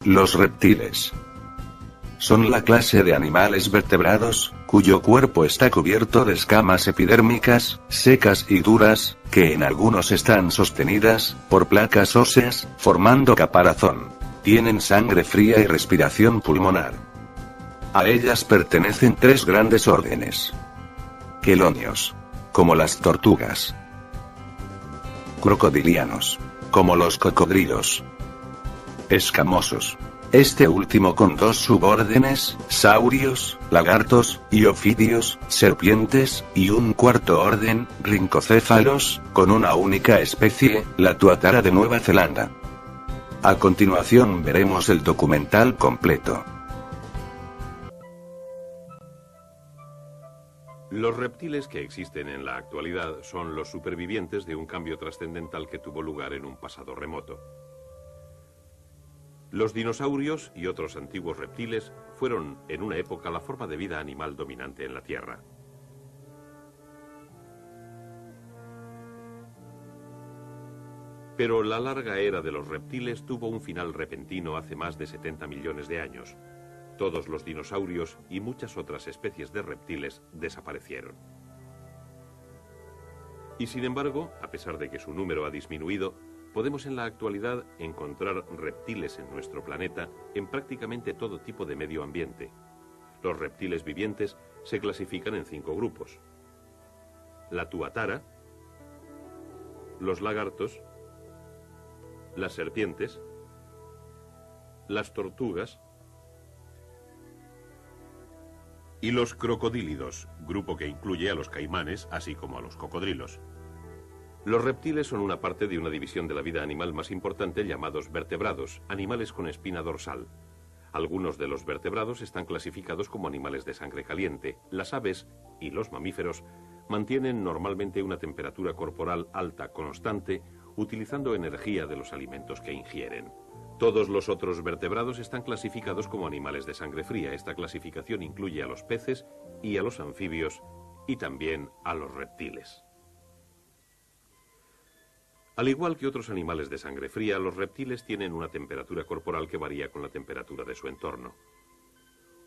Los reptiles son la clase de animales vertebrados, cuyo cuerpo está cubierto de escamas epidérmicas, secas y duras, que en algunos están sostenidas por placas óseas, formando caparazón. Tienen sangre fría y respiración pulmonar. A ellas pertenecen 3 grandes órdenes. Quelonios, como las tortugas. Crocodilianos, como los cocodrilos. Escamosos. Este último con 2 subórdenes, saurios, lagartos, y ofidios, serpientes, y un cuarto orden, rincocéfalos, con una única especie, la tuatara de Nueva Zelanda. A continuación veremos el documental completo. Los reptiles que existen en la actualidad son los supervivientes de un cambio trascendental que tuvo lugar en un pasado remoto. Los dinosaurios y otros antiguos reptiles fueron en una época la forma de vida animal dominante en la Tierra. Pero la larga era de los reptiles tuvo un final repentino hace más de 70 millones de años. Todos los dinosaurios y muchas otras especies de reptiles desaparecieron. Y sin embargo, a pesar de que su número ha disminuido, podemos en la actualidad encontrar reptiles en nuestro planeta en prácticamente todo tipo de medio ambiente. Los reptiles vivientes se clasifican en 5 grupos: la tuatara, los lagartos, las serpientes, las tortugas y los crocodílidos, grupo que incluye a los caimanes, así como a los cocodrilos. Los reptiles son una parte de una división de la vida animal más importante llamados vertebrados, animales con espina dorsal. Algunos de los vertebrados están clasificados como animales de sangre caliente. Las aves y los mamíferos mantienen normalmente una temperatura corporal alta constante, utilizando energía de los alimentos que ingieren. Todos los otros vertebrados están clasificados como animales de sangre fría. Esta clasificación incluye a los peces y a los anfibios y también a los reptiles. Al igual que otros animales de sangre fría, los reptiles tienen una temperatura corporal que varía con la temperatura de su entorno.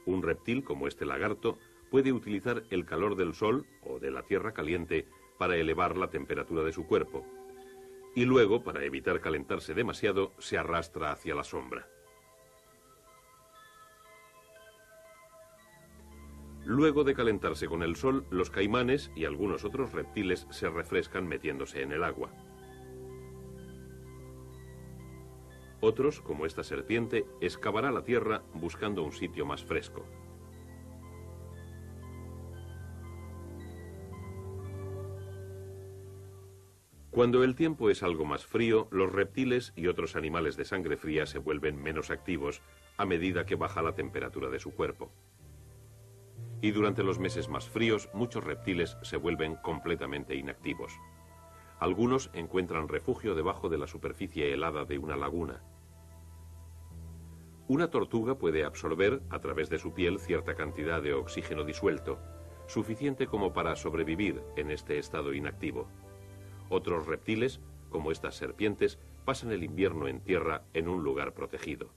Un reptil, como este lagarto, puede utilizar el calor del sol o de la tierra caliente para elevar la temperatura de su cuerpo. Y luego, para evitar calentarse demasiado, se arrastra hacia la sombra. Luego de calentarse con el sol, los caimanes y algunos otros reptiles se refrescan metiéndose en el agua. Otros, como esta serpiente, excavará la tierra buscando un sitio más fresco. Cuando el tiempo es algo más frío, los reptiles y otros animales de sangre fría se vuelven menos activos a medida que baja la temperatura de su cuerpo. Y durante los meses más fríos, muchos reptiles se vuelven completamente inactivos. Algunos encuentran refugio debajo de la superficie helada de una laguna. Una tortuga puede absorber, a través de su piel, cierta cantidad de oxígeno disuelto, suficiente como para sobrevivir en este estado inactivo. Otros reptiles, como estas serpientes, pasan el invierno en tierra en un lugar protegido.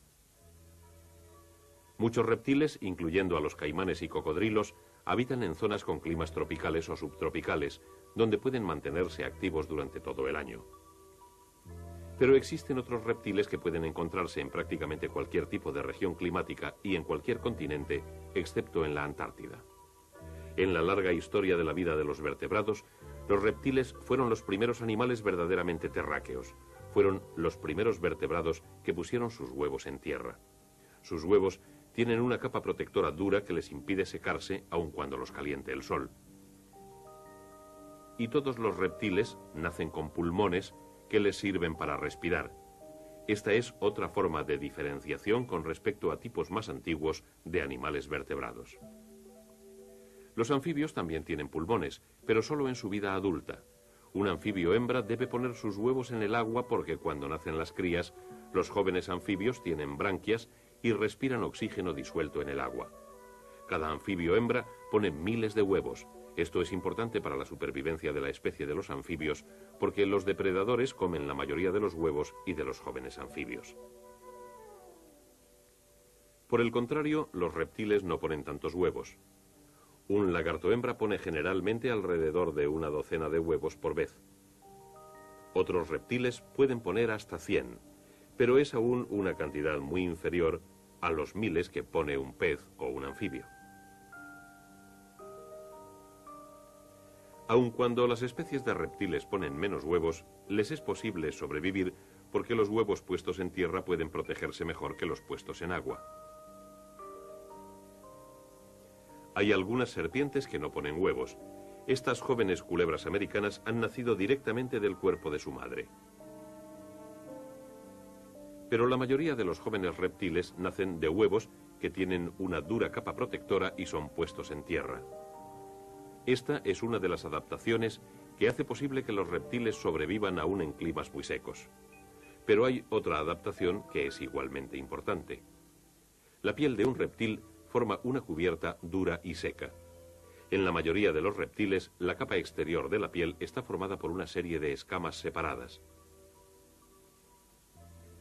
Muchos reptiles, incluyendo a los caimanes y cocodrilos, habitan en zonas con climas tropicales o subtropicales, donde pueden mantenerse activos durante todo el año. Pero existen otros reptiles que pueden encontrarse en prácticamente cualquier tipo de región climática y en cualquier continente, excepto en la Antártida. En la larga historia de la vida de los vertebrados, los reptiles fueron los primeros animales verdaderamente terráqueos. Fueron los primeros vertebrados que pusieron sus huevos en tierra. Sus huevos tienen una capa protectora dura que les impide secarse aun cuando los caliente el sol. Y todos los reptiles nacen con pulmones que les sirven para respirar. Esta es otra forma de diferenciación con respecto a tipos más antiguos de animales vertebrados. Los anfibios también tienen pulmones, pero solo en su vida adulta. Un anfibio hembra debe poner sus huevos en el agua porque cuando nacen las crías, los jóvenes anfibios tienen branquias y respiran oxígeno disuelto en el agua. Cada anfibio hembra pone miles de huevos. Esto es importante para la supervivencia de la especie de los anfibios porque los depredadores comen la mayoría de los huevos y de los jóvenes anfibios. Por el contrario, los reptiles no ponen tantos huevos. Un lagarto hembra pone generalmente alrededor de una docena de huevos por vez. Otros reptiles pueden poner hasta 100, pero es aún una cantidad muy inferior a los miles que pone un pez o un anfibio. Aun cuando las especies de reptiles ponen menos huevos, les es posible sobrevivir porque los huevos puestos en tierra pueden protegerse mejor que los puestos en agua. Hay algunas serpientes que no ponen huevos. Estas jóvenes culebras americanas han nacido directamente del cuerpo de su madre. Pero la mayoría de los jóvenes reptiles nacen de huevos que tienen una dura capa protectora y son puestos en tierra. Esta es una de las adaptaciones que hace posible que los reptiles sobrevivan aún en climas muy secos. Pero hay otra adaptación que es igualmente importante. La piel de un reptil forma una cubierta dura y seca. En la mayoría de los reptiles, la capa exterior de la piel está formada por una serie de escamas separadas.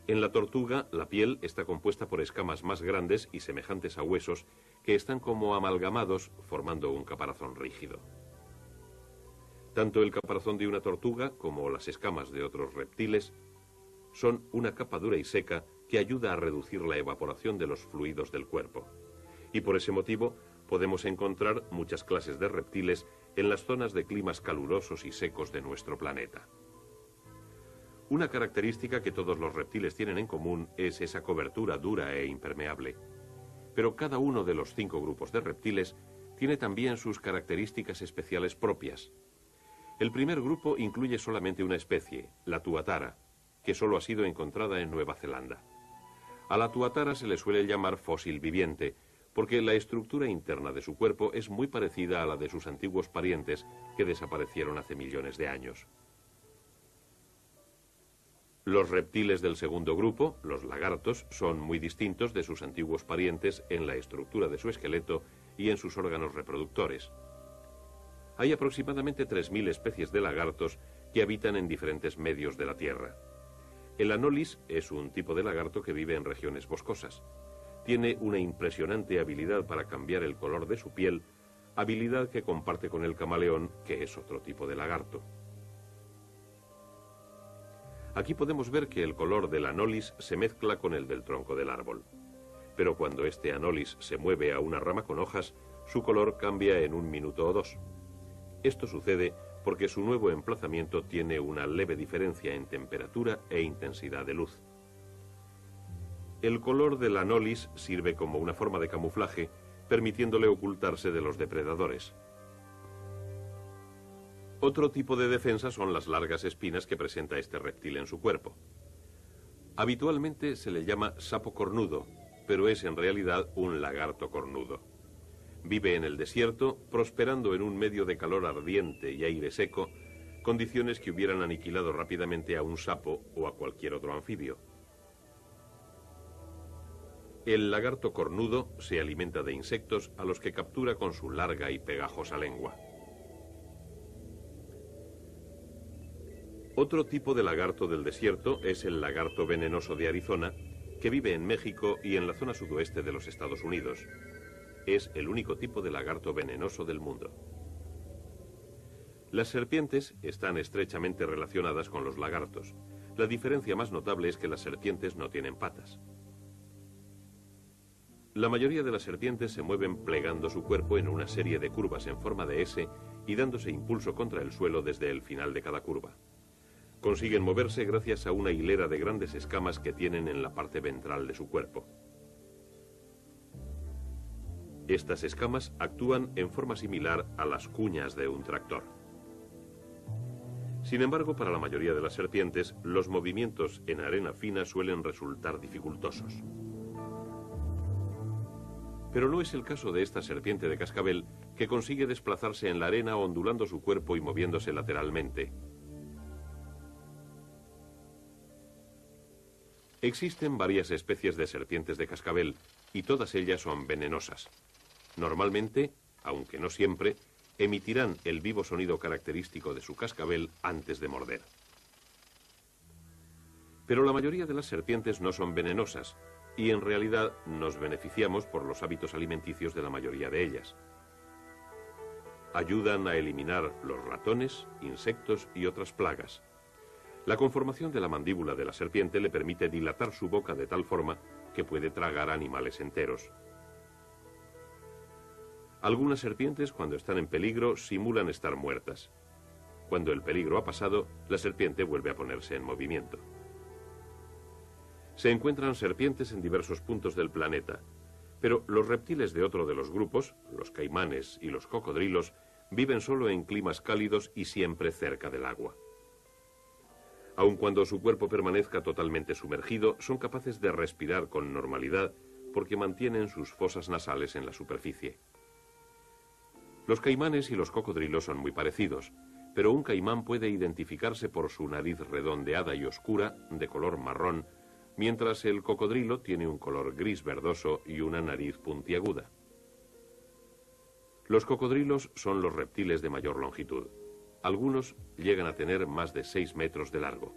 En la tortuga, la piel está compuesta por escamas más grandes y semejantes a huesos que están como amalgamados formando un caparazón rígido. Tanto el caparazón de una tortuga como las escamas de otros reptiles son una capa dura y seca que ayuda a reducir la evaporación de los fluidos del cuerpo. Y por ese motivo podemos encontrar muchas clases de reptiles en las zonas de climas calurosos y secos de nuestro planeta. Una característica que todos los reptiles tienen en común es esa cobertura dura e impermeable. Pero cada uno de los 5 grupos de reptiles tiene también sus características especiales propias. El primer grupo incluye solamente una especie, la tuatara, que solo ha sido encontrada en Nueva Zelanda. A la tuatara se le suele llamar fósil viviente, porque la estructura interna de su cuerpo es muy parecida a la de sus antiguos parientes que desaparecieron hace millones de años. Los reptiles del segundo grupo, los lagartos, son muy distintos de sus antiguos parientes en la estructura de su esqueleto y en sus órganos reproductores. Hay aproximadamente 3.000 especies de lagartos que habitan en diferentes medios de la Tierra. El Anolis es un tipo de lagarto que vive en regiones boscosas. Tiene una impresionante habilidad para cambiar el color de su piel, habilidad que comparte con el camaleón, que es otro tipo de lagarto. Aquí podemos ver que el color del Anolis se mezcla con el del tronco del árbol. Pero cuando este Anolis se mueve a una rama con hojas, su color cambia en 1 minuto o 2. Esto sucede porque su nuevo emplazamiento tiene una leve diferencia en temperatura e intensidad de luz. El color del Anolis sirve como una forma de camuflaje, permitiéndole ocultarse de los depredadores. Otro tipo de defensa son las largas espinas que presenta este reptil en su cuerpo. Habitualmente se le llama sapo cornudo, pero es en realidad un lagarto cornudo. Vive en el desierto, prosperando en un medio de calor ardiente y aire seco, condiciones que hubieran aniquilado rápidamente a un sapo o a cualquier otro anfibio. El lagarto cornudo se alimenta de insectos a los que captura con su larga y pegajosa lengua. Otro tipo de lagarto del desierto es el lagarto venenoso de Arizona, que vive en México y en la zona sudoeste de los Estados Unidos. Es el único tipo de lagarto venenoso del mundo. Las serpientes están estrechamente relacionadas con los lagartos. La diferencia más notable es que las serpientes no tienen patas. La mayoría de las serpientes se mueven plegando su cuerpo en una serie de curvas en forma de S y dándose impulso contra el suelo desde el final de cada curva. Consiguen moverse gracias a una hilera de grandes escamas que tienen en la parte ventral de su cuerpo. Estas escamas actúan en forma similar a las cuñas de un tractor. Sin embargo, para la mayoría de las serpientes, los movimientos en arena fina suelen resultar dificultosos. Pero no es el caso de esta serpiente de cascabel, que consigue desplazarse en la arena ondulando su cuerpo y moviéndose lateralmente. Existen varias especies de serpientes de cascabel, y todas ellas son venenosas. Normalmente, aunque no siempre, emitirán el vivo sonido característico de su cascabel antes de morder. Pero la mayoría de las serpientes no son venenosas y en realidad nos beneficiamos por los hábitos alimenticios de la mayoría de ellas. Ayudan a eliminar los ratones, insectos y otras plagas. La conformación de la mandíbula de la serpiente le permite dilatar su boca de tal forma que puede tragar animales enteros. Algunas serpientes, cuando están en peligro, simulan estar muertas. Cuando el peligro ha pasado, la serpiente vuelve a ponerse en movimiento. Se encuentran serpientes en diversos puntos del planeta, pero los reptiles de otro de los grupos, los caimanes y los cocodrilos, viven solo en climas cálidos y siempre cerca del agua. Aun cuando su cuerpo permanezca totalmente sumergido, son capaces de respirar con normalidad porque mantienen sus fosas nasales en la superficie. Los caimanes y los cocodrilos son muy parecidos, pero un caimán puede identificarse por su nariz redondeada y oscura, de color marrón, mientras el cocodrilo tiene un color gris verdoso y una nariz puntiaguda. Los cocodrilos son los reptiles de mayor longitud. Algunos llegan a tener más de 6 metros de largo.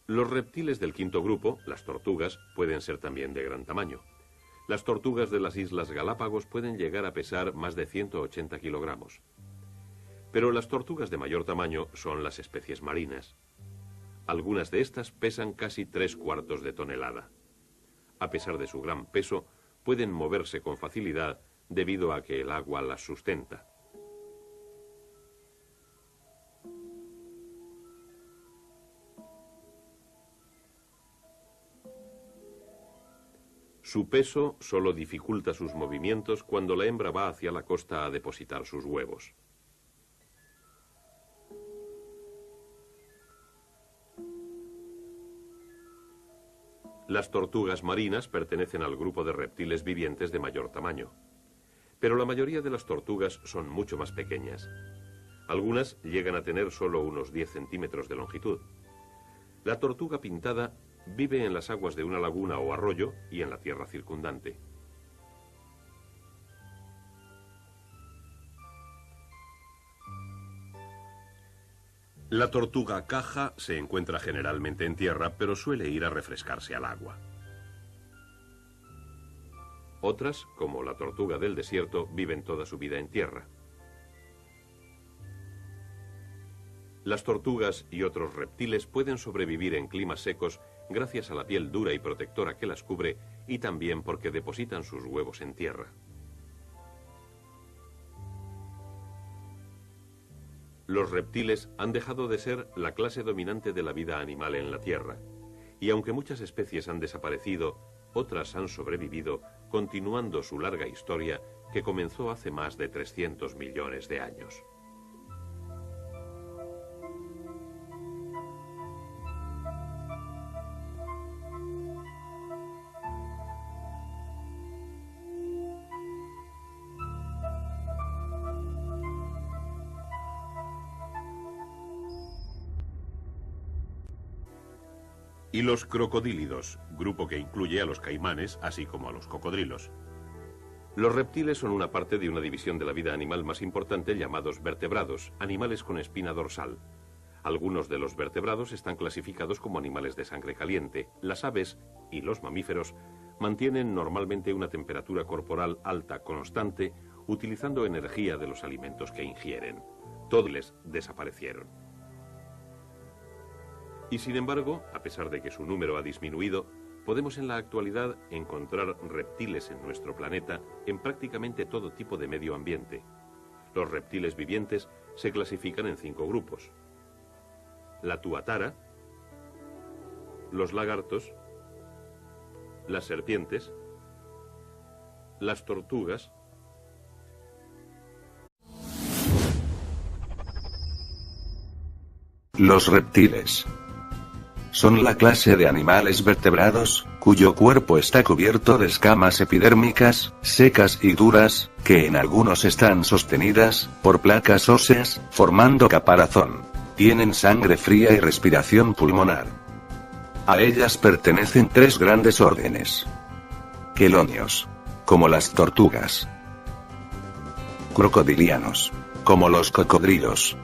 Los reptiles del quinto grupo, las tortugas, pueden ser también de gran tamaño. Las tortugas de las Islas Galápagos pueden llegar a pesar más de 180 kilogramos. Pero las tortugas de mayor tamaño son las especies marinas. Algunas de estas pesan casi 3/4 de tonelada. A pesar de su gran peso, pueden moverse con facilidad debido a que el agua las sustenta. Su peso solo dificulta sus movimientos cuando la hembra va hacia la costa a depositar sus huevos. Las tortugas marinas pertenecen al grupo de reptiles vivientes de mayor tamaño. Pero la mayoría de las tortugas son mucho más pequeñas. Algunas llegan a tener solo unos 10 centímetros de longitud. La tortuga pintada vive en las aguas de una laguna o arroyo y en la tierra circundante. La tortuga caja se encuentra generalmente en tierra, pero suele ir a refrescarse al agua. Otras, como la tortuga del desierto, viven toda su vida en tierra. Las tortugas y otros reptiles pueden sobrevivir en climas secos gracias a la piel dura y protectora que las cubre y también porque depositan sus huevos en tierra. Los reptiles han dejado de ser la clase dominante de la vida animal en la Tierra, y aunque muchas especies han desaparecido, otras han sobrevivido, continuando su larga historia que comenzó hace más de 300 millones de años. Y los crocodílidos, grupo que incluye a los caimanes, así como a los cocodrilos. Los reptiles son una parte de una división de la vida animal más importante llamados vertebrados, animales con espina dorsal. Algunos de los vertebrados están clasificados como animales de sangre caliente. Las aves y los mamíferos mantienen normalmente una temperatura corporal alta constante, utilizando energía de los alimentos que ingieren. Todos les desaparecieron. Y sin embargo, a pesar de que su número ha disminuido, podemos en la actualidad encontrar reptiles en nuestro planeta en prácticamente todo tipo de medio ambiente. Los reptiles vivientes se clasifican en 5 grupos: la tuatara, los lagartos, las serpientes, las tortugas, los reptiles. Son la clase de animales vertebrados, cuyo cuerpo está cubierto de escamas epidérmicas, secas y duras, que en algunos están sostenidas por placas óseas, formando caparazón. Tienen sangre fría y respiración pulmonar. A ellas pertenecen 3 grandes órdenes. Quelonios, como las tortugas. Crocodilianos, como los cocodrilos.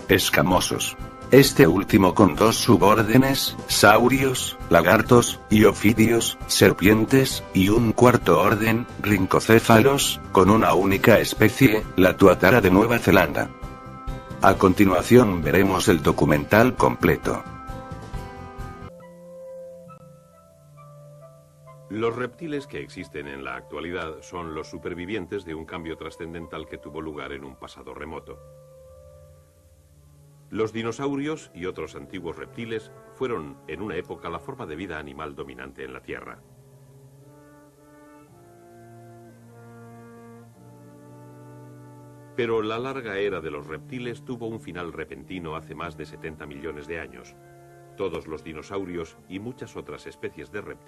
escamosos. Este último con dos subórdenes, saurios, lagartos, y ofidios, serpientes, y un cuarto orden, rincocéfalos, con una única especie, la tuatara de Nueva Zelanda. A continuación veremos el documental completo. Los reptiles que existen en la actualidad son los supervivientes de un cambio trascendental que tuvo lugar en un pasado remoto. Los dinosaurios y otros antiguos reptiles fueron en una época la forma de vida animal dominante en la Tierra. Pero la larga era de los reptiles tuvo un final repentino hace más de 70 millones de años. Todos los dinosaurios y muchas otras especies de reptiles